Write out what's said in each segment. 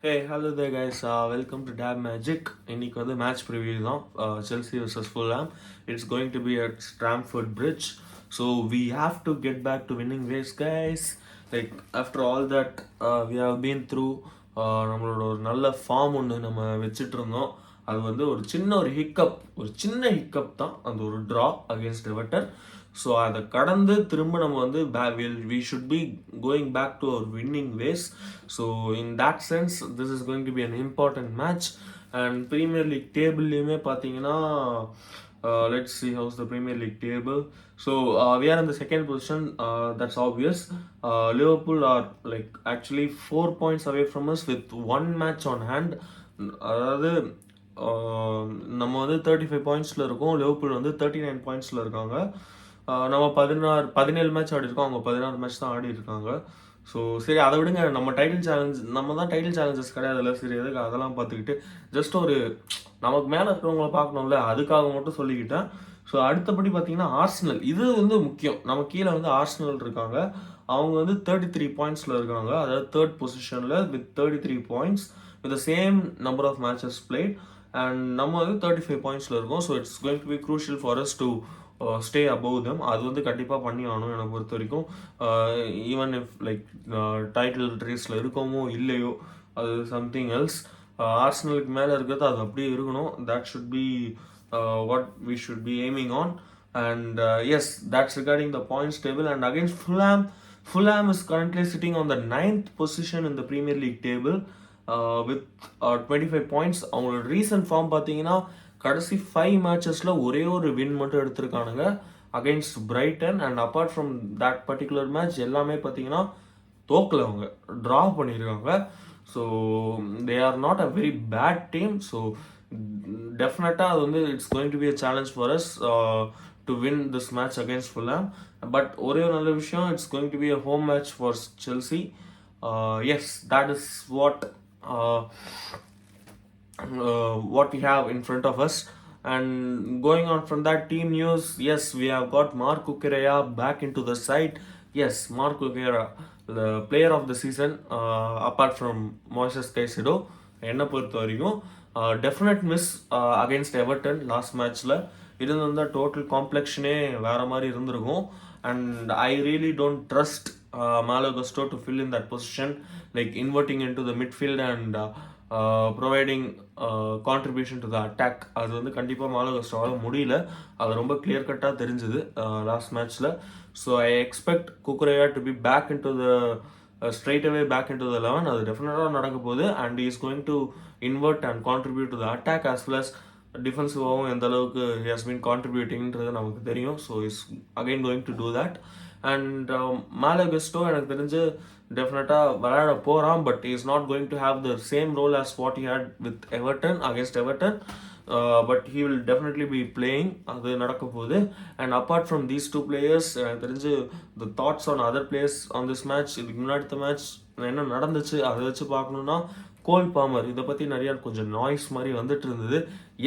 Hey, hello there guys. Welcome to Dab Magic. இன்னைக்கு வந்து match preview தான் Chelsea vs Fulham. It's going to be at Stamford Bridge. So we have to get back to winning ways, guys. Like after all that we have been through, நம்மளோட ஒரு நல்ல form ஒன்று நம்ம வச்சுட்டு இருந்தோம். அது வந்து ஒரு சின்ன ஹிக்கப் தான் அந்த ஒரு ட்ரா அகேன்ஸ்ட் எவர்டன். ஸோ அதை கடந்து திரும்ப நம்ம வந்து we should be going back to our winning ways. So in that sense this is going to be an important match. And premier league டேபிள்லேயுமே பார்த்தீங்கன்னா let's see how's the Premier League table. So we are in the second position. That's obvious. Liverpool are like actually 4 points away from us with one match on hand. அதாவது நம்ம வந்து 35 பாயிண்ட்ஸில் இருக்கோம், Liverpool வந்து 39 பாயிண்ட்ஸில் இருக்காங்க. நம்ம 17 மேட்ச் ஆடி இருக்கோம், அவங்க 16 மேட்ச் தான் ஆடி இருக்காங்க. ஸோ சரி அதை விடுங்க, நம்ம தான் டைட்டில் சேலஞ்சஸ் கிடையாதுல்ல, சரி எதுக்கு அதெல்லாம் பார்த்துக்கிட்டு ஜஸ்ட் ஒரு நமக்கு மேலே இருக்கிறவங்கள பார்க்கணும்ல, அதுக்காக மட்டும் சொல்லிக்கிட்டேன். ஸோ அடுத்தபடி பார்த்தீங்கன்னா ஆர்சனல், இது வந்து முக்கியம். நம்ம கீழே வந்து ஆர்சனல் இருக்காங்க, அவங்க வந்து 33 பாயிண்ட்ஸில் இருக்காங்க, அதாவது தேர்ட் பொசிஷனில் with 33 points with the same number of matches played. And நம்ம வந்து 35 பாயிண்ட்ஸில் இருக்கோம். So it's going to be crucial for us to stay above them. அது வந்து கண்டிப்பாக பண்ணி ஆகணும் என்னை பொறுத்த வரைக்கும். ஈவன் இஃப் லைக் டைட்டில் ரேஸில் இருக்கோமோ இல்லையோ, அது சம்திங் எல்ஸ். ஆர்சனலுக்கு மேலே இருக்கிறது அது அப்படியே இருக்கணும். That should be what we should be aiming on. And yes, that's regarding the points table. And against Fulham is currently sitting on the 9th position in the Premier League table with 25 points. அவங்களோட recent form பார்த்தீங்கன்னா கடைசி 5 மேட்சஸில் ஒரே ஒரு win மட்டும் எடுத்திருக்கானுங்க against Brighton. And apart from that particular match எல்லாமே பார்த்தீங்கன்னா தோக்கல, அவங்க ட்ரா பண்ணியிருக்காங்க. So they are not a very bad team. So டெஃபினட்டாக அது வந்து it's going to be a challenge for us to win this match against Fulham. But ஒரே ஒரு நல்ல விஷயம், it's going to be a home match for Chelsea. S, that is what we have in front of us. And going on from that team news, yes, we have got Cucurella back into the side. Yes, Cucurella, the player of the season, apart from Moises Caicedo. என்ன பொறுத்த வரைக்கும் definite miss against Everton last மேட்ச்சில் இருந்திருந்த total காம்ப்ளெக்ஷனே வேறு மாதிரி இருந்திருக்கும். And I really don't trust Malo Gusto to fill in that position, like inverting into the midfield and providing contribution to the attack. அது வந்து கண்டிப்பாக மாலோ கஸ்டோவால் முடியல, அது ரொம்ப கிளியர் கட்டாக தெரிஞ்சுது லாஸ்ட் மேட்ச்சில். So I expect Cucurella to be back into the straight away back into the 11. அது டெஃபினட்டாக நடக்க போகுது. And is going to invert and contribute to the attack as well as டிஃபென்சிவாகவும் எந்த அளவுக்கு ஹி ஹஸ் பீன் கான்ட்ரிபியூட்டிங்கிறது நமக்கு தெரியும். So is again going to do that. And Malo Gusto எனக்கு தெரிஞ்சு டெஃபினட்டாக விளையாட போகிறான், but is not going to have the same role as what he had with Everton against Everton. But he will definitely be playing, அது நடக்க போகுது. And apart from these two players, எனக்கு தெரிஞ்சு the thoughts on other players on this match, இதுக்கு முன்னாடி match என்ன நடந்துச்சு அதை வச்சு பார்க்கணுன்னா, கோல் பாமர் இதை பற்றி நிறையா கொஞ்சம் நாய்ஸ் மாதிரி வந்துட்டு இருந்தது.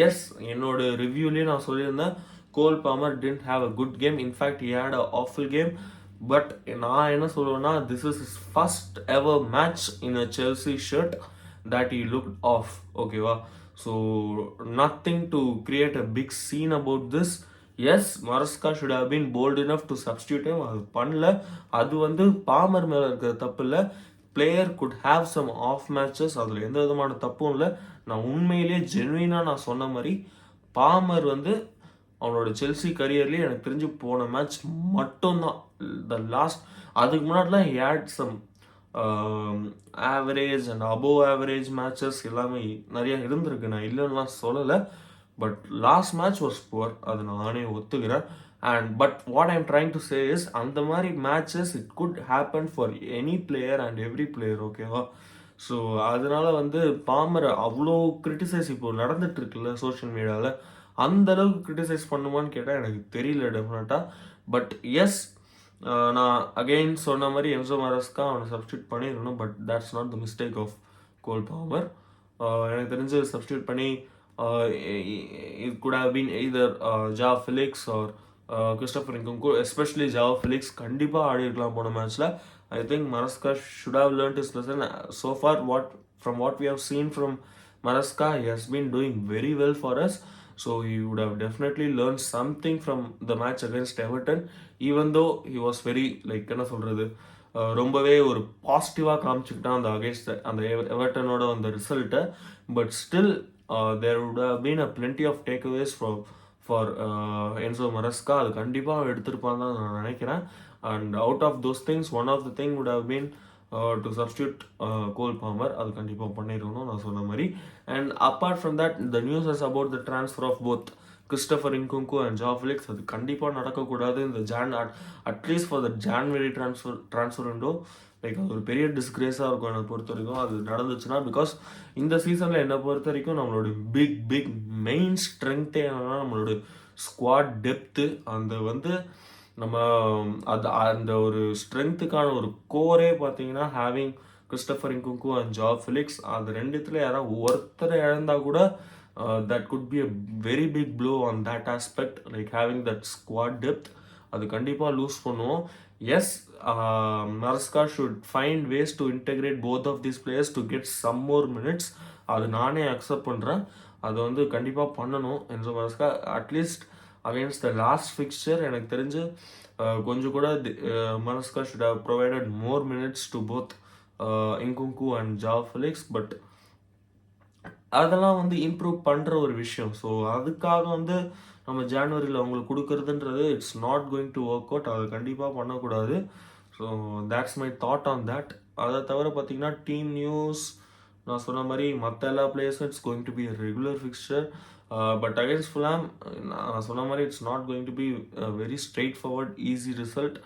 எஸ், என்னோட ரிவ்யூலேயே நான் சொல்லியிருந்தேன், கோல் bomber didn't have a good game. In fact, he had an awful game. But நான் என்ன சொல்லுவேன்னா, this is his first ever match in a Chelsea shirt that he looked off. ஓகேவா? So nothing to create a big scene about this. Yes, Maresca should have been bold enough to substitute him. அது பண்ணல. அது வந்து bomber மேலே இருக்கிற தப்பு இல்லை. Player could have some off matches, அதில் எந்த விதமான தப்பும் இல்லை. நான் உண்மையிலேயே ஜென்வினாக நான் சொன்ன மாதிரி பாமர் வந்து அவனோட செல்சி கரியர்லேயே எனக்கு தெரிஞ்சு போன மேட்ச் மட்டும்தான் த லாஸ்ட். அதுக்கு முன்னாடிலாம் he had some average and above average matches எல்லாமே நிறையா இருந்திருக்கு, நான் இல்லைன்னா சொல்லலை. But last match was poor, அது நானே ஒத்துக்கிறேன். And but what I'm trying to say is, அந்த மாதிரி matches it could happen for any player and every player. ஓகேவா? ஸோ அதனால வந்து பாமரை அவ்வளோ கிரிட்டிசைஸ் இப்போ நடந்துட்டு இருக்குல்ல சோஷியல் மீடியாவில், அந்த அளவுக்கு கிரிட்டிசைஸ் பண்ணுமான்னு கேட்டால் எனக்கு தெரியல டெஃபினட்டாக. பட் எஸ், நான் அகெயின் சொன்ன மாதிரி என்சோ மரஸ்கா அவனை சப்ஸ்டியூட் பண்ணிடணும். But that's not the mistake of Cole Palmer. எனக்கு தெரிஞ்சு சப்ஸ்டியூட் பண்ணி it could have been either Joao Felix or Christopher Nkunku, especially Joao Felix கண்டிப்பாக ஆடி இருக்கலாம் போன மேட்ச்சில். I think Maraska should have learnt his lesson. So far what from what we have seen from Maraska, he has been doing very well for us. So he would have definitely learned something from the match against Everton, even though he was very like என்ன சொல்றது ரொம்பவே ஒரு பாசிட்டிவாக காமிச்சுக்கிட்டான் அந்த against அந்த எவர்டனோட அந்த ரிசல்ட்டை. But still there would have been a plenty of takeaways for Enzo Maresca. அது கண்டிப்பாக எடுத்திருப்பான்னு தான் நான் நினைக்கிறேன். And out of those things one of the thing would have been to substitute Cole Palmer. அது கண்டிப்பாக பண்ணிடணும் நான் சொன்ன மாதிரி. And apart from that the news is about the transfer of both Christopher Nkunku and Joao Felix. அது கண்டிப்பாக நடக்கக்கூடாது இந்த at least for the January transfer window. Like அது ஒரு பெரிய டிஸ்கிரேஸாக இருக்கும் என்னை பொறுத்த வரைக்கும் அது நடந்துச்சுன்னா. பிகாஸ் இந்த சீசனில் என்னை பொறுத்த வரைக்கும் நம்மளோட பிக் மெயின் ஸ்ட்ரென்த்தே என்னன்னா நம்மளோட ஸ்குவாட் டெப்த்து. அந்த நம்ம அந்த ஒரு ஸ்ட்ரென்த்துக்கான ஒரு கோரே பார்த்தீங்கன்னா having Christopher Nkunku and Joao Felix. அது ரெண்டுத்துல யாராவது ஒருத்தரை இழந்தா கூட that could be a very big blow on that aspect, like having that squad depth. அது கண்டிப்பாக லூஸ் பண்ணுவோம். Yes, Maresca should find ways to integrate both of these players to get some more minutes. அது நானே accept பண்ணுறேன். அது கண்டிப்பாக பண்ணணும். Enzo Maresca at least against the last fixture எனக்கு தெரிஞ்சு கொஞ்சம் கூட Maresca should have provided more minutes to both Nkunku and Joao Felix. But அதெல்லாம் இம்ப்ரூவ் பண்ணுற ஒரு விஷயம். ஸோ அதுக்காக நம்ம ஜான்வரியில் அவங்களுக்கு கொடுக்குறதுன்றது it's not going to work out. அது கண்டிப்பாக பண்ணக்கூடாது. So that's my thought on that. அதை தவிர பார்த்தீங்கன்னா டீம் நியூஸ் நான் சொன்ன மாதிரி மற்ற எல்லா பிளேயர்ஸும் it's going to be a regular fixture. But against Fulham நான் சொன்ன மாதிரி it's not going to be very straightforward easy result.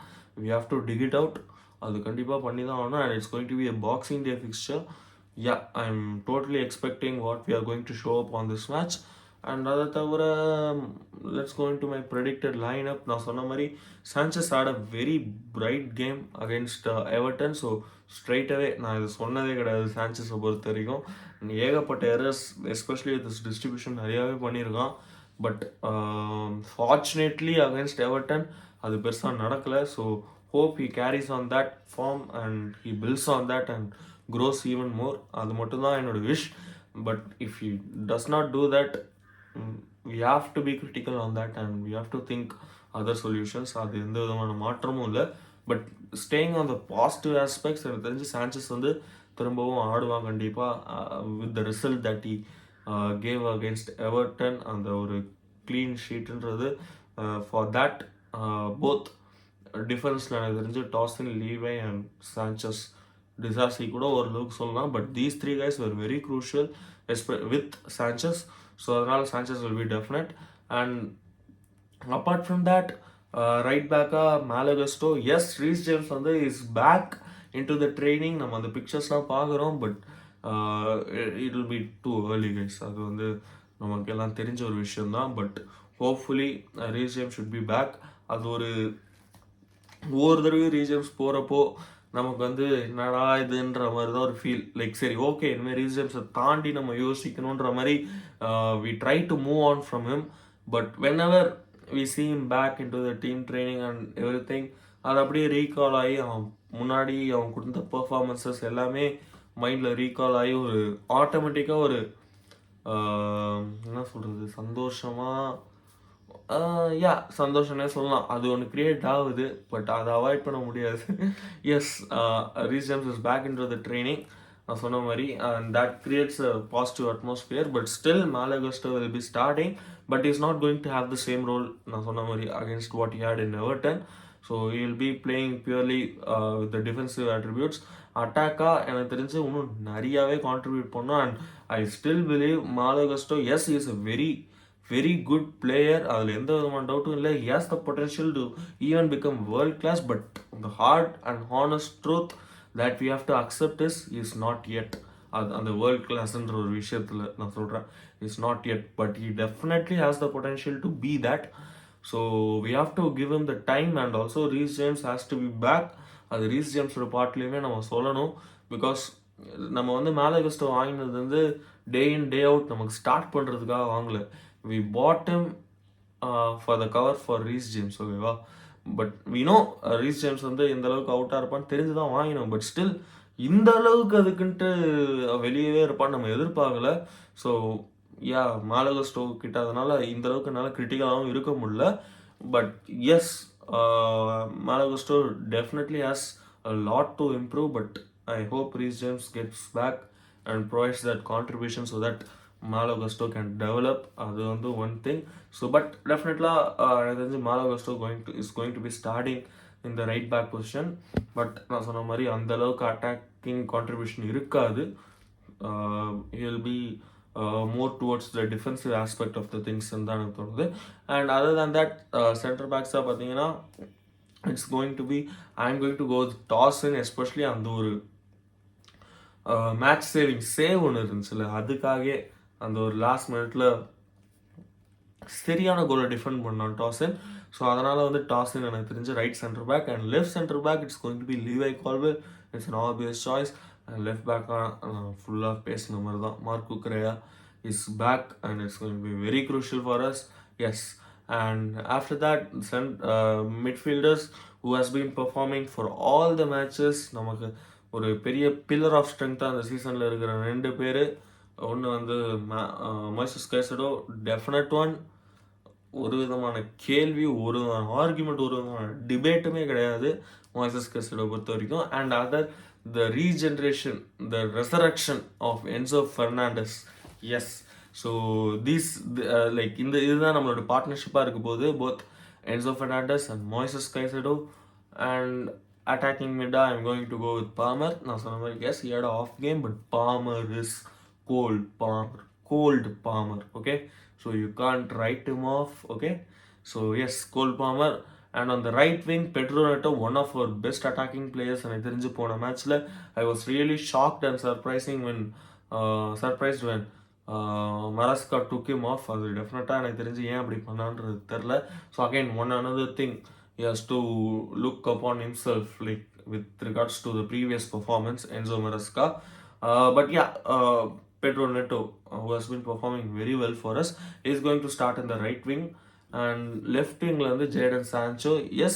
We have to dig it out. அது கண்டிப்பாக பண்ணி தான் ஆகணும். And it's going to be a Boxing Day fixture. Yeah, I'm totally expecting what we are going to show up on this match. And அதை தவிர let's go into my predicted lineup. நான் சொன்ன மாதிரி சாnchez had a very bright game against Everton. So straight away நான் இது சொன்னதே கிடையாது. சாnchez-ஐ பொறுத்த வரைக்கும் ஏகப்பட்ட எரர்ஸ் எஸ்பெஷலி திஸ் டிஸ்ட்ரிபியூஷன் நிறையாவே பண்ணியிருக்கான். பட் ஃபார்ச்சுனேட்லி அகேன்ஸ்ட் எவர்டன் அது பெருசாக நடக்கலை. So hope he carries on that form and he builds on that and grows even more. அது மட்டும்தான் என்னோட wish. But if he does not do that, we have to be critical on that and we have to think other solutions. அது எந்த விதமான மாற்றமும் இல்லை. But staying on the positive aspects எனக்கு தெரிஞ்சு சாnchez திரும்பவும் ஆடுவான் கண்டிப்பாக. With the result that he gave against Everton, அந்த ஒரு க்ளீன் ஷீட்ன்றது ஃபார் தட் போத் டிஃபென்ஸில் எனக்கு தெரிஞ்சு டாஸின் லீவை அண்ட் சாnchez டிசாசி கூட ஓரளவுக்கு சொல்லலாம். But these three guys were very crucial with சாnchez. ஸோ அதனால் சாnchez will be definite. And apart from that right பேக்காக Malo Gusto. Yes, Reece James is back into the training. நம்ம அந்த பிக்சர்ஸ்லாம் பார்க்குறோம். But it will be too early guys. அது நமக்கு எல்லாம் தெரிஞ்ச ஒரு விஷயம்தான். But hopefully Reece James should be back. அது ஒவ்வொரு தடவையும் ரீஜம்ஸ் போகிறப்போ நமக்கு என்னடா இதுன்ற மாதிரி தான் ஒரு ஃபீல். லைக் சரி ஓகே இனிமேல் ரீஜம்ஸை தாண்டி நம்ம யோசிக்கணுன்ற மாதிரி we try to move on from him. But whenever we see him back into the team training and everything, அது அப்படியே ரீகால் ஆகி அவன் முன்னாடி அவன் கொடுத்த பர்ஃபார்மன்ஸஸ் எல்லாமே மைண்டில் ரீகால் ஆகி ஒரு ஆட்டோமேட்டிக்காக ஒரு என்ன சொல்கிறது சந்தோஷமே சொல்லலாம். அது ஒன்று கிரியேட் ஆகுது. பட் அதை அவாய்ட் பண்ண முடியாது. Yes, Reece James is back into the training நான் சொன்ன மாதிரி. And that creates a positive atmosphere. But still Malo Gusto will be starting. But is not going to have the same role நான் சொன்ன மாதிரி against what he had in Everton. So he will be playing purely with the defensive attributes. அட்டாக்காக எனக்கு தெரிஞ்சு இன்னும் நிறையாவே contribute பண்ணோம். And I still believe Malo Gusto yes is a very good player. அதில் எந்த விதமான டவுட்டும் இல்லை. he has the potential to even become world class. but the hard and honest truth that we have to accept is not yet. அந்த world கிளாஸ்ன்ற ஒரு விஷயத்தில் நான் சொல்கிறேன் is not yet. but he definitely has the potential to be that. so we have to give him the time. and also Reece James has to be back. அது raise ஜேம்ஸோட பார்ட்லேயுமே நம்ம சொல்லணும். Because நம்ம மேலகஸ்டோ வாங்கினது டே இன் day out நமக்கு start பண்ணுறதுக்காக வாங்கலை. we bought him for the cover for Reece James. ஓகேவா? But we know Reece James எந்த அளவுக்கு அவுட்டாக இருப்பான்னு தெரிஞ்சு தான் வாங்கினோம். பட் ஸ்டில் இந்த அளவுக்கு அதுக்குன்ட்டு வெளியவே இருப்பான்னு நம்ம எதிர்பார்க்கல. ஸோ யா மாலகோ ஸ்டோக் கிட்ட அதனால இந்த அளவுக்கு என்னால் கிரிட்டிக்கலாகவும் இருக்க முடியல. பட் எஸ் மாலகோ ஸ்டோர் definitely has a lot to improve, but I hope Reece James gets back and provides that contribution so that Malo Gusto can develop. அது வந்து one thing. So but definitely எனக்கு தெரிஞ்சு Malo Gusto is going to be starting in the right back position. But நான் சொன்ன மாதிரி அந்த அளவுக்கு attacking contribution இருக்காது. He'll be more towards the defensive aspect of the things தான் எனக்கு தோணுது. And other than that center backs பார்த்தீங்கன்னா it's going to be I'm going to go with Dawson, especially அந்த ஒரு மேட்ச் சேவ் ஒன்று இருந்துச்சுல்ல, அதுக்காகவே அந்த ஒரு லாஸ்ட் மினிட்ல சரியான கோலை டிஃபெண்ட் பண்ணான் டாஸன். ஸோ அதனால் வந்து டாஸன் எனக்கு தெரிஞ்ச right centre back. And left centre back it's going to be Levi Colwill. It's an obvious choice. And left பேக்காக ஃபுல்லாக பேசின மாதிரி தான் Marc Cucurella is back and it's going to be very crucial for us. Yes. And after that midfielders who has been performing for all the matches. நமக்கு ஒரு பெரிய pillar of ஸ்ட்ரென்த்தாக அந்த சீசனில் இருக்கிற 2 பேர். ஒன்று வந்து மோய்சஸ் கைசடோ, டெஃபினட் ஒன். ஒரு விதமான கேள்வி, ஒரு விதமான ஆர்குமெண்ட், ஒரு விதமான டிபேட்டுமே கிடையாது மோய்சஸ் கைசடோ பொறுத்த வரைக்கும். And other the regeneration, the resurrection of Enzo Fernandez. Yes. So these like இதுதான் நம்மளோட பார்ட்னர்ஷிப்பாக இருக்க போது, both Enzo Fernandez and Moises Caicedo. And attacking mid, I'm going to go with Palmer. நான் சொன்ன மாதிரி yes, he had an off game, but Palmer is cold Palmer, okay? So you can't write him off, okay? So yes, cold Palmer. And on the right wing, Pedro Neto, one of our best attacking players. And எனக்கு தெரிஞ்சு போன மேட்ச்ல I was really shocked and surprised when Maraska took him off. அது டெஃபினட்டாக எனக்கு தெரிஞ்சு ஏன் அப்படி பண்ணான்றது தெரில. So again another thing, he has to look upon himself, like with regards to the previous performance, Enzo Maresca. But yeah, Pedro Neto, who has been performing very well for us, is going to start in the right wing. And left wing வந்து Jadon Sancho. Yes,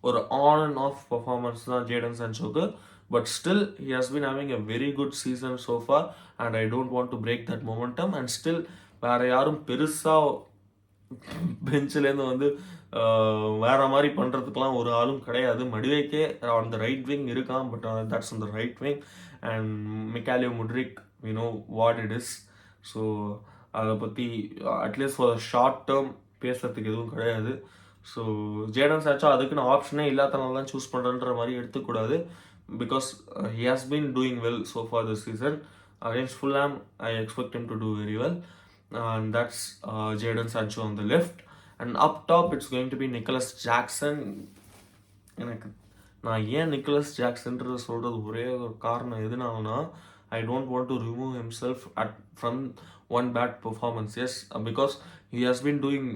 ஒரு on and off performance தான் Jadon Sanchoக்கு, but still he has been having a very good season so far, and I don't want to break that momentum. And still வேற யாரும் பெருசாக பெஞ்சிலேருந்து வந்து வேற மாதிரி பண்ணுறதுக்கெலாம் ஒரு ஆளும் கிடையாது. Madueke on the right wing இருக்கான், but that's on the right wing. And Mykhailo Mudryk, we know what it is. So அதை பற்றி அட்லீஸ்ட் ஃபார் ஷார்ட் டேர்ம் பேசுறதுக்கு எதுவும் கிடையாது. ஸோ ஜேடன் சாச்சோ அதுக்குன்னு ஆப்ஷனே இல்லாதனால தான் சூஸ் பண்ணுறன்ற மாதிரி எடுத்துக்கூடாது. Because he has been doing well so far this season. Against Fulham I expect him to do very well. And that's Jadon Sancho on the left. And up top it's going to be Nicholas Jackson. எனக்கு நான் ஏன் Nicholas ஜாக்சன்றது சொல்கிறது ஒரே ஒரு காரணம் எதுனாலனா, I don't want to remove himself from one bad performance. Yes, because he has been doing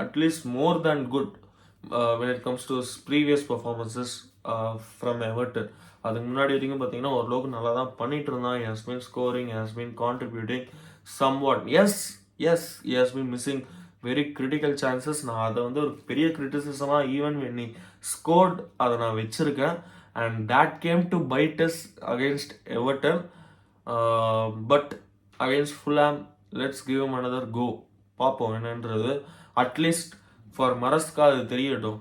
at least more than good when it comes to his previous performances from Everton. அதுக்கு முன்னாடி வரைக்கும் பார்த்தீங்கன்னா ஓரளவுக்கு நல்லா தான் பண்ணிட்டு இருந்தான். He has been scoring, he has been contributing somewhat. Yes, he has been missing very critical chances. நான் அதை வந்து ஒரு பெரிய கிரிட்டிசிசமாக ஈவன் when he scored அதை நான் வச்சிருக்கேன். And that came to bite us against Everton. But against Fulham, let's give him another go. பார்ப்போம் என்னன்றது. அட்லீஸ்ட் ஃபார் மரஸ்கா அது தெரியட்டும்.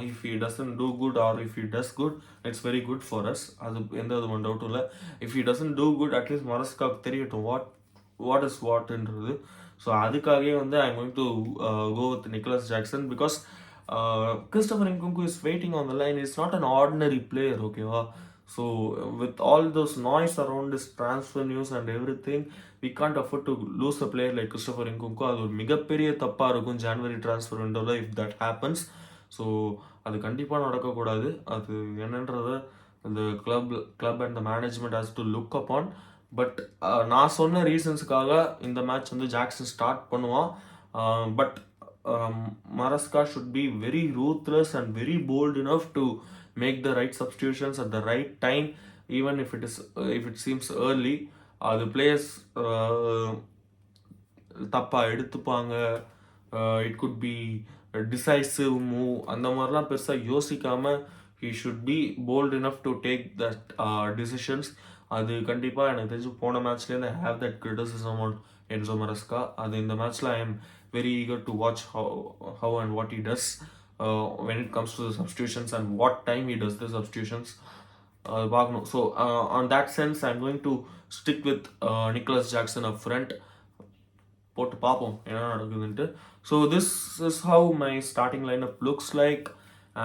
If he doesn't do good or if he does good, it's very good for us. அது எந்த விதமான டவுட்டும் இல்லை. If he doesn't do good, at least மரஸ்காவுக்கு தெரியட்டும் what is whatன்றது. ஸோ அதுக்காகவே வந்து I'm going to go with Nicholas Jackson because Christopher Nkunku is waiting on the line. He's not an ordinary player, okay? So with all those noise around this transfer news and everything, we can't afford to lose a player like Christopher Nkunku. அது ஒரு மிகப்பெரிய தப்பாக இருக்கும் January transfer விண்டோவில் if that happens. So அது கண்டிப்பாக நடக்கக்கூடாது. அது என்னன்றதை இந்த club and the management has to look upon. But நான் சொன்ன ரீசன்ஸுக்காக இந்த மேட்ச் வந்து ஜாக்சன் ஸ்டார்ட் பண்ணுவான். But Maresca should be very ruthless and very bold enough to make the right substitutions at the right time, even if it seems early. The players தப்பா எடுத்துப்பாங்க. It could be decisive move அந்த மாதிரிலாம் பெருசாக யோசிக்காமல் he should be bold enough to take that decisions. அது கண்டிப்பாக எனக்கு தெரிஞ்சு போன மேட்ச்லேருந்து I have that criticism on Enzo Maresca. அது இந்த மேட்ச்சில் I am very eager to watch how and what he does when it comes to the substitutions and what time he does the substitutions. பார்க்கணும். So on that sense I'm going to stick with Nicholas Jackson up front. போட்டு பார்ப்போம் என்ன நடக்குதுன்ட்டு. So this is how my starting lineup looks like.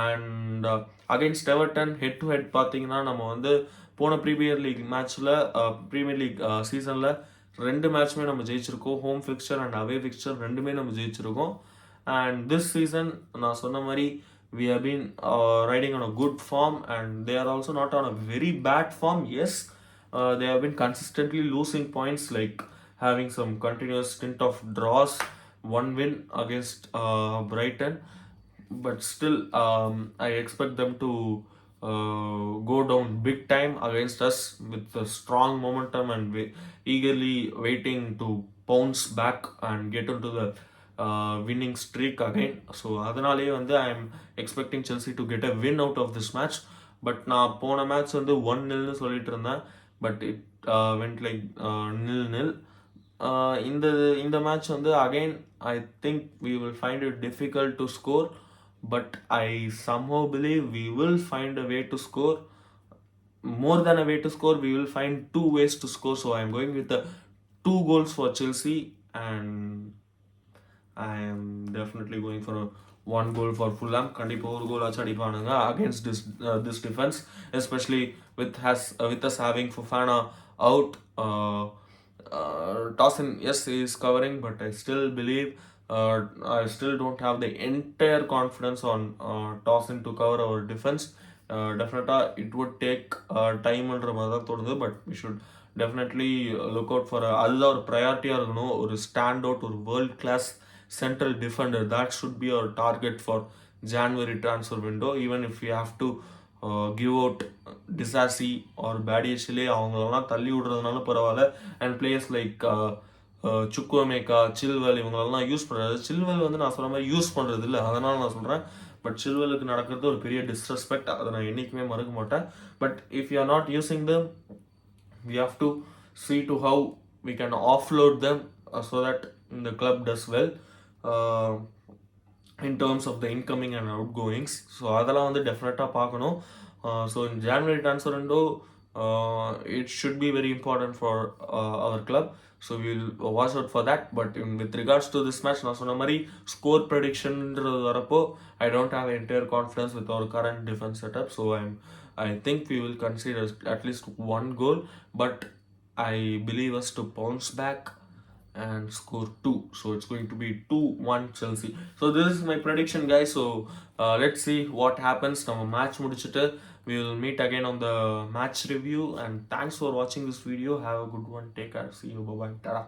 And against Everton head to head பார்த்தீங்கன்னா நம்ம வந்து போன premier league சீசனில் 2 மேட்ச்மே நம்ம ஜெயிச்சிருக்கோம். Home fixture and away fixture ரெண்டுமே நம்ம ஜெயிச்சிருக்கோம். அண்ட் திஸ் சீசன் நான் சொன்ன மாதிரி we have been riding on a good form and they are also not on a very bad form. Yes, they have been consistently losing points, like having some continuous stint of draws, one win against Brighton, but still I expect them to go down big time against us with a strong momentum and eagerly waiting to bounce back and get into the winning streak again. So அதனாலேயே வந்து I am expecting Chelsea to get a win out of this match. But நான் போன match வந்து 1-0 சொல்லிட்டு இருந்தேன், but it went like 0-0. இந்த match வந்து again I think we will find it difficult to score, but I somehow believe we will find a way to score. More than a way to score, we will find 2 ways to score. So I am going with the 2 goals for Chelsea, and I am definitely going for a 1 goal for Fulham. கண்டிப்பாக ஒரு கோல் ஆச்சு அடிப்பானுங்க against this defense, especially with us having Fofana out. Dawson, yes, he is covering, but I still believe I still don't have the entire confidence on Dawson to cover our defense. Definitely it would take time ன்ற மாதிரி தான் தோணுது, but we should definitely look out for அதுதான் ஒரு ப்ரையாரிட்டியாக இருக்கணும். ஒரு stand out, ஒரு world class central defender, that should be our target for January transfer window. Even if we have to give out Disasi or Badiashile, அவங்களெல்லாம் தள்ளி விடுறதுனால பரவாயில்ல. And players like சுக்குவமேக்கா, சில்வெல் இவங்களெல்லாம் யூஸ் பண்ணுறது. சில்வெல் வந்து நான் சொல்கிற மாதிரி யூஸ் பண்ணுறது இல்லை, அதனால் நான் சொல்கிறேன். பட் சில்வெலுக்கு நடக்கிறது ஒரு பெரிய டிஸ்ரெஸ்பெக்ட், அதை நான் என்றைக்குமே மறக்க மாட்டேன். But if you are not using them, we have to see to how we can offload them so that the club does well in terms of the incoming and outgoings. So அதெல்லாம் வந்து டெஃபினட்டாக பார்க்கணும். So in January transfer window, it should be very important for our club. So we will watch out for that. But with regards to this match, நான் சொன்ன மாதிரி score ப்ரெடிக்ஷன்ன்றது வரப்போ I don't have entire confidence with our current defense setup. So I think we will consider at least 1 goal, but I believe us to bounce back and score 2. So it's going to be 2-1 Chelsea. So this is my prediction, guys. So let's see what happens. Now match mudichittu we will meet again on the match review, and thanks for watching this video. Have a good one. Take care. See you. Bye bye. Tada.